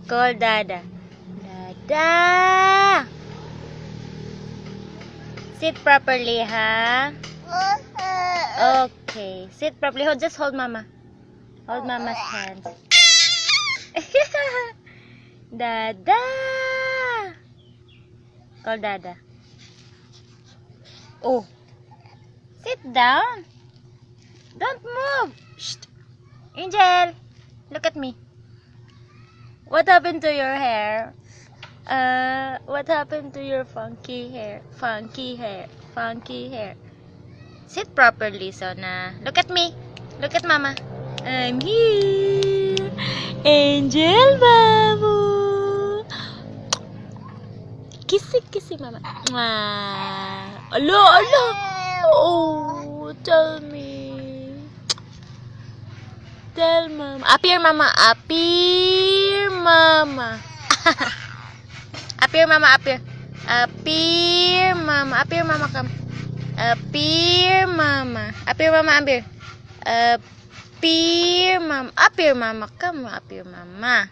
Call Dada. Dada! Sit properly, ha? Okay. Sit properly. Just hold Mama. Hold Mama's hands. Dada! Call Dada. Oh. Sit down. Don't move. Shh. Angel, look at me. What happened to your hair? What happened to your funky hair? Funky hair. Funky hair. Sit properly, Sona. Look at me. Look at Mama. I'm here. Angel Babu. Kissy, kissy, Mama. Alo, alo. Oh, tell me. Tell Mama. Appear, Mama. Appear, Mama. Appear, Mama. Appear. Appear, Mama. Appear, Mama. Come. Appear, Mama. Appear, Mama. Appear. Appear, Mama. Appear, Mama. Come. Appear, Mama.